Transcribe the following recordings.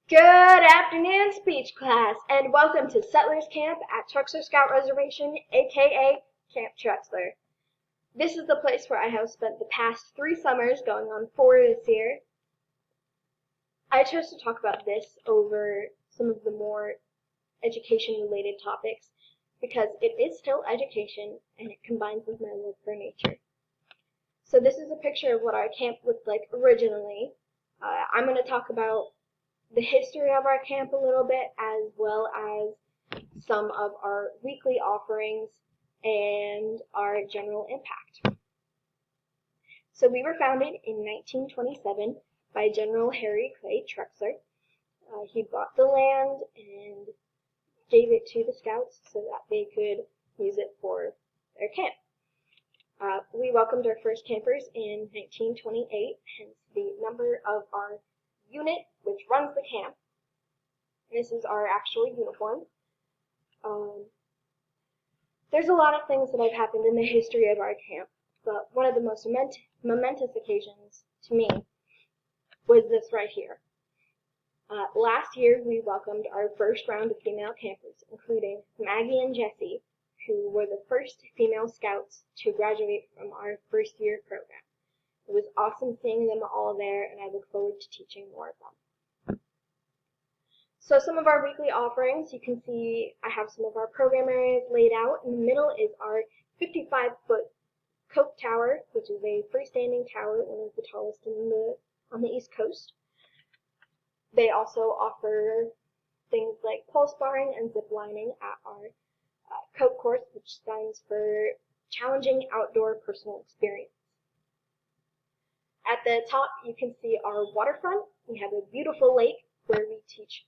Good afternoon, speech class, and welcome to Settlers Camp at Truxler Scout Reservation, aka Camp Truxler. This is the place where I have spent the past 3 summers, going on 4 this year. I chose to talk about this over some of the more education-related topics because it is still education and it combines with my love for nature. So this is a picture of what our camp looked like originally. I'm going to talk about the history of our camp a little bit, as well as some of our weekly offerings and our general impact. So we were founded in 1927 by General Harry Clay Truxler. He bought the land and gave it to the scouts so that they could use it for their camp. We welcomed our first campers in 1928, hence the number of our unit, which runs the camp. This is our actual uniform. There's a lot of things that have happened in the history of our camp, but one of the most momentous occasions to me was this right here. Last year, we welcomed our first round of female campers, including Maggie and Jessie, who were the first female scouts to graduate from our first year program. It was awesome seeing them all there, and I look forward to teaching more of them. So some of our weekly offerings, you can see I have some of our program areas laid out. In the middle is our 55-foot Coke Tower, which is a freestanding tower, one of the tallest on the East Coast. They also offer things like pole sparring and zip lining at our Coke course, which stands for Challenging Outdoor Personal Experience. At the top, you can see our waterfront. We have a beautiful lake where we teach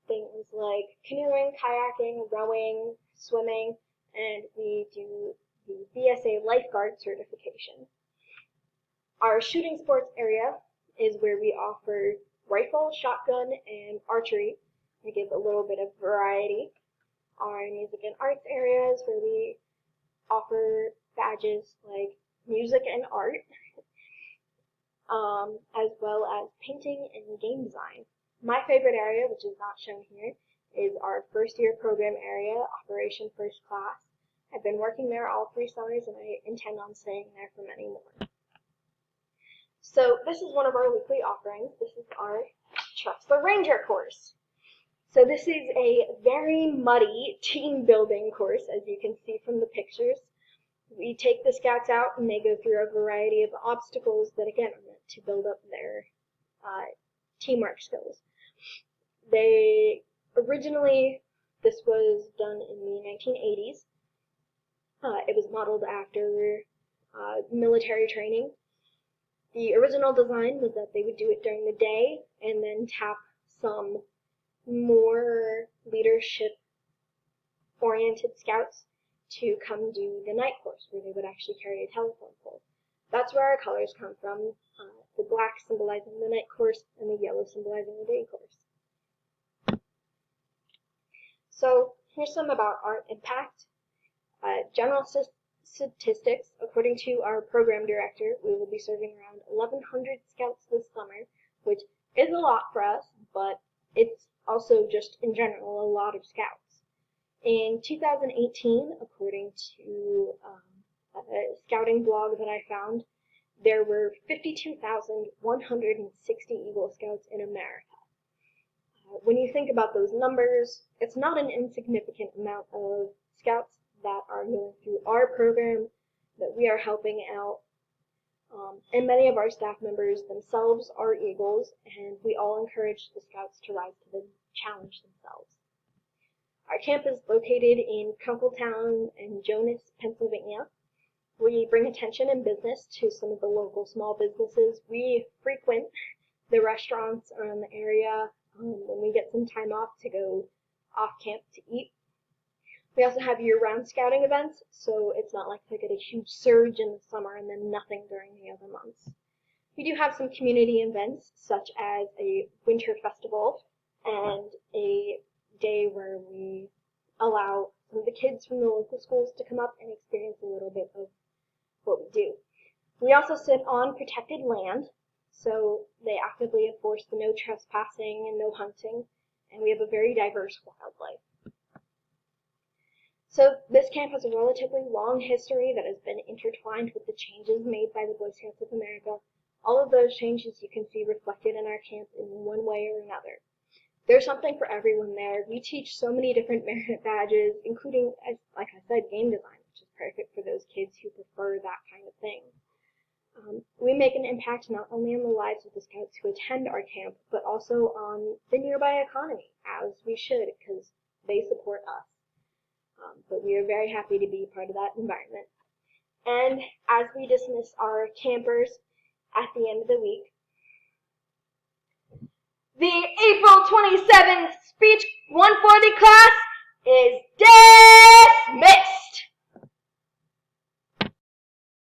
things like canoeing, kayaking, rowing, swimming, and we do the BSA lifeguard certification. Our shooting sports area is where we offer rifle, shotgun, and archery. We give a little bit of variety. Our music and arts areas where we offer badges like music and art, as well as painting and game design. My favorite area, which is not shown here, is our first year program area, Operation First Class. I've been working there all 3 summers and I intend on staying there for many more. So this is one of our weekly offerings. This is our Truxler Ranger course. So this is a very muddy team building course, as you can see from the pictures. We take the scouts out and they go through a variety of obstacles that again are meant to build up their teamwork skills. Originally, this was done in the 1980s. It was modeled after military training. The original design was that they would do it during the day and then tap some more leadership-oriented scouts to come do the night course, where they would actually carry a telephone pole. That's where our colors come from, the black symbolizing the night course and the yellow symbolizing the day course. So here's some about our impact. General statistics, according to our program director, we will be serving around 1,100 scouts this summer, which is a lot for us, but it's also just in general a lot of scouts. In 2018, according to a scouting blog that I found, there were 52,160 Eagle Scouts in America. When you think about those numbers, it's not an insignificant amount of scouts that are going through our program that we are helping out. And many of our staff members themselves are Eagles, and we all encourage the scouts to rise to the challenge themselves. Our camp is located in Kunkletown and Jonas, Pennsylvania. We bring attention in business to some of the local small businesses. We frequent the restaurants around the area when we get some time off to go off camp to eat. We also have year-round scouting events, so it's not like they get a huge surge in the summer and then nothing during the other months. We do have some community events, such as a winter festival and a day where we allow some of the kids from the local schools to come up and experience a little bit of what we do. We also sit on protected land, So they actively enforce the no trespassing and no hunting, and we have a very diverse wildlife. So this camp has a relatively long history that has been intertwined with the changes made by the Boy Scouts of America. All of those changes you can see reflected in our camp in one way or another. There's something for everyone there. We teach so many different merit badges, including, like I said, game design, which is perfect for those kids who prefer that kind of thing. We make an impact not only on the lives of the Scouts who attend our camp, but also on the nearby economy, as we should, because they support us. But we are very happy to be part of that environment. And as we dismiss our campers at the end of the week, the April 27th Speech 140 class is dismissed!